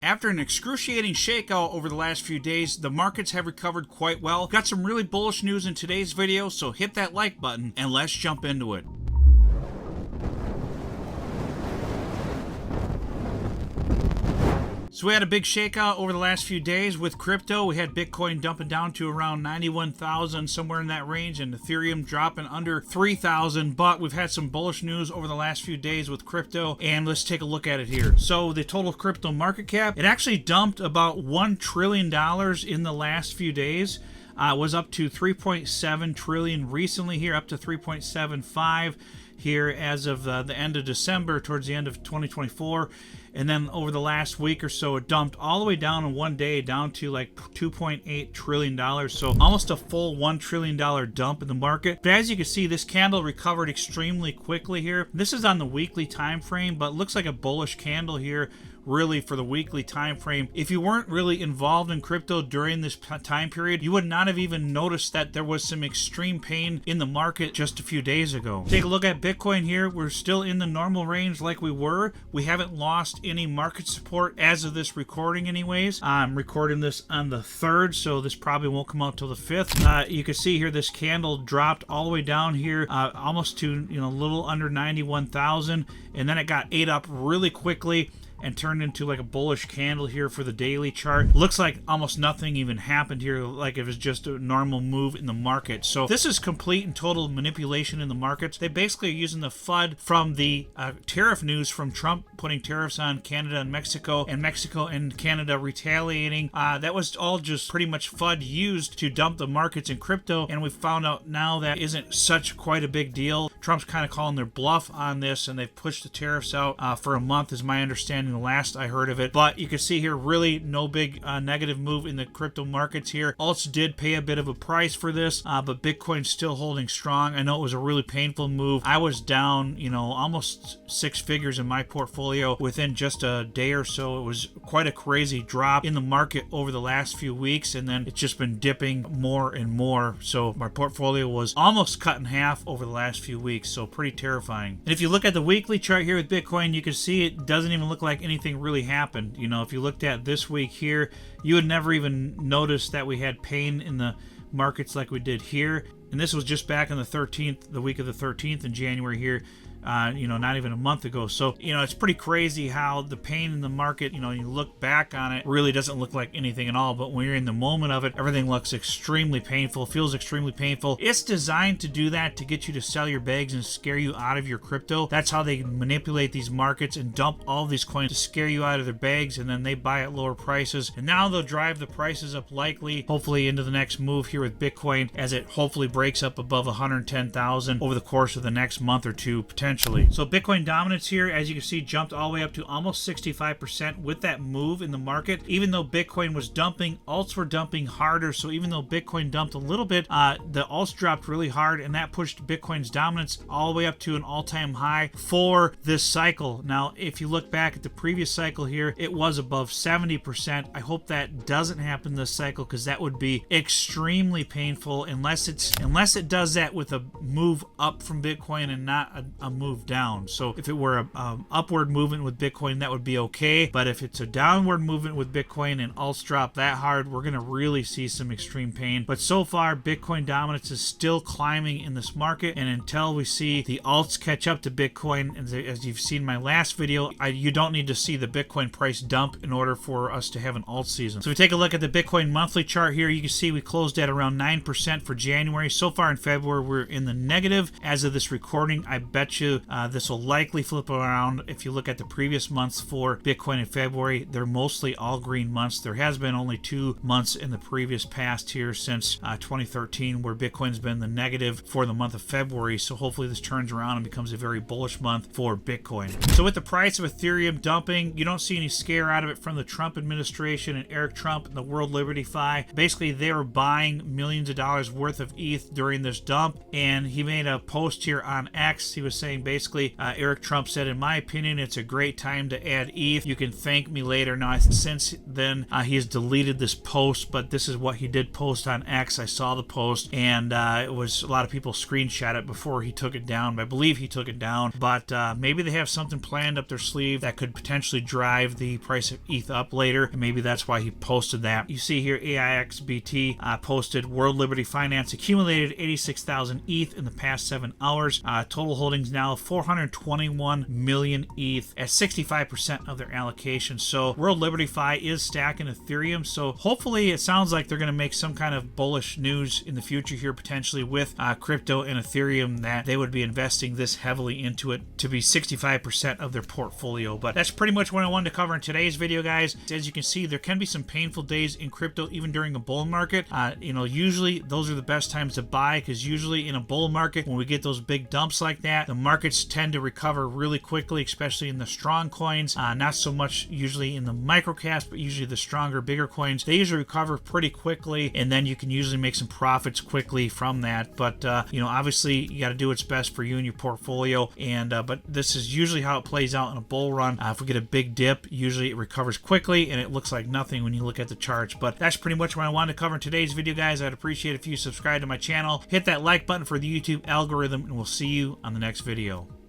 After an excruciating shakeout over the last few days, the markets have recovered quite well. Got some really bullish news in today's video, so hit that like button and let's jump into it. So we had a big shakeout over the last few days with crypto. We had Bitcoin dumping down to around 91,000, somewhere in that range, and Ethereum dropping under 3,000. But we've had some bullish news over the last few days with crypto, and let's take a look at it here. So the total crypto market cap, it actually dumped about $1 trillion in the last few days. Was up to 3.7 trillion recently here, up to 3.75 here as of the end of December, towards the end of 2024. And then over the last week or so, it dumped all the way down in one day, down to like $2.8 trillion. So almost a full $1 trillion dump in the market. But as you can see, this candle recovered extremely quickly here. This is on the weekly time frame, but looks like a bullish candle here, really, for the weekly time frame. If you weren't really involved in crypto during this time period, you would not have even noticed that there was some extreme pain in the market just a few days ago. Take a look at Bitcoin here. We're still in the normal range like we were. We haven't lost any market support as of this recording anyways. I'm recording this on the 3rd, so this probably won't come out till the 5th. You can see here this candle dropped all the way down here, almost to, a little under 91,000, and then it got ate up really quickly and turned into like a bullish candle here for the daily chart. Looks like almost nothing even happened here, like it was just a normal move in the market. So this is complete and total manipulation in the markets. They basically are using the FUD from the tariff news from Trump putting tariffs on Canada and Mexico and Canada retaliating. That was all just pretty much FUD used to dump the markets in crypto, and we found out now that isn't such quite a big deal. Trump's kind of calling their bluff on this, and they've pushed the tariffs out for a month, is my understanding the last I heard of it. But you can see here, really no big negative move in the crypto markets here. Alts did pay a bit of a price for this, but Bitcoin's still holding strong. I know it was a really painful move. I was down, almost 6 figures in my portfolio within just a day or so. It was quite a crazy drop in the market over the last few weeks, and then it's just been dipping more and more. So my portfolio was almost cut in half over the last few weeks, so pretty terrifying. And if you look at the weekly chart here with Bitcoin, you can see it doesn't even look like anything really happened. If you looked at this week here, you would never even notice that we had pain in the markets like we did here. And this was just back on the 13th, the week of the 13th in January here. Not even a month ago. So, it's pretty crazy how the pain in the market, you look back on it, really doesn't look like anything at all. But when you're in the moment of it, everything looks extremely painful, feels extremely painful. It's designed to do that, to get you to sell your bags and scare you out of your crypto. That's how they manipulate these markets and dump all these coins to scare you out of their bags, and then they buy at lower prices. And now they'll drive the prices up, likely, hopefully, into the next move here with Bitcoin, as it hopefully breaks up above 110,000 over the course of the next month or two, potentially. So Bitcoin dominance here, as you can see, jumped all the way up to almost 65% with that move in the market. Even though Bitcoin was dumping, alts were dumping harder. So even though Bitcoin dumped a little bit, the alts dropped really hard, and that pushed Bitcoin's dominance all the way up to an all-time high for this cycle. Now, if you look back at the previous cycle here, it was above 70%. I hope that doesn't happen this cycle, because that would be extremely painful, unless it does that with a move up from Bitcoin and not a move down. So if it were a upward movement with Bitcoin, that would be okay. But if it's a downward movement with Bitcoin and alts drop that hard, we're going to really see some extreme pain. But so far, Bitcoin dominance is still climbing in this market, and until we see the alts catch up to Bitcoin, as you've seen in my last video, you don't need to see the Bitcoin price dump in order for us to have an alt season. So if we take a look at the Bitcoin monthly chart here, you can see we closed at around 9% for January. So far in February, we're in the negative as of this recording. I bet you this will likely flip around. If you look at the previous months for Bitcoin in February, they're mostly all green months. There has been only 2 months in the previous past here since 2013 where Bitcoin's been the negative for the month of February. So hopefully this turns around and becomes a very bullish month for Bitcoin. So with the price of Ethereum dumping, you don't see any scare out of it from the Trump administration and Eric Trump and the World Liberty Fi. Basically, they were buying millions of dollars worth of ETH during this dump, and he made a post here on X. He was saying posting. Basically, Eric Trump said, in my opinion, it's a great time to add ETH. You can thank me later. Now, since then, he has deleted this post, but this is what he did post on X. I saw the post, and it was a lot of people screenshot it before he took it down. I believe he took it down, but maybe they have something planned up their sleeve that could potentially drive the price of ETH up later, and maybe that's why he posted that. You see here, AIXBT posted World Liberty Finance accumulated 86,000 ETH in the past 7 hours. Total holdings now 421 million ETH at 65% of their allocation. So World Liberty Fi is stacking Ethereum. So hopefully it sounds like they're going to make some kind of bullish news in the future here, potentially with crypto and Ethereum, that they would be investing this heavily into it to be 65% of their portfolio. But that's pretty much what I wanted to cover in today's video, guys. As you can see, there can be some painful days in crypto even during a bull market. Usually those are the best times to buy, because usually in a bull market, when we get those big dumps like that, the markets tend to recover really quickly, especially in the strong coins. Not so much usually in the microcaps, but usually the stronger, bigger coins. They usually recover pretty quickly, and then you can usually make some profits quickly from that. But obviously you got to do what's best for you and your portfolio. And but this is usually how it plays out in a bull run. If we get a big dip, usually it recovers quickly, and it looks like nothing when you look at the charts. But that's pretty much what I wanted to cover in today's video, guys. I'd appreciate if you subscribe to my channel, hit that like button for the YouTube algorithm, and we'll see you on the next video.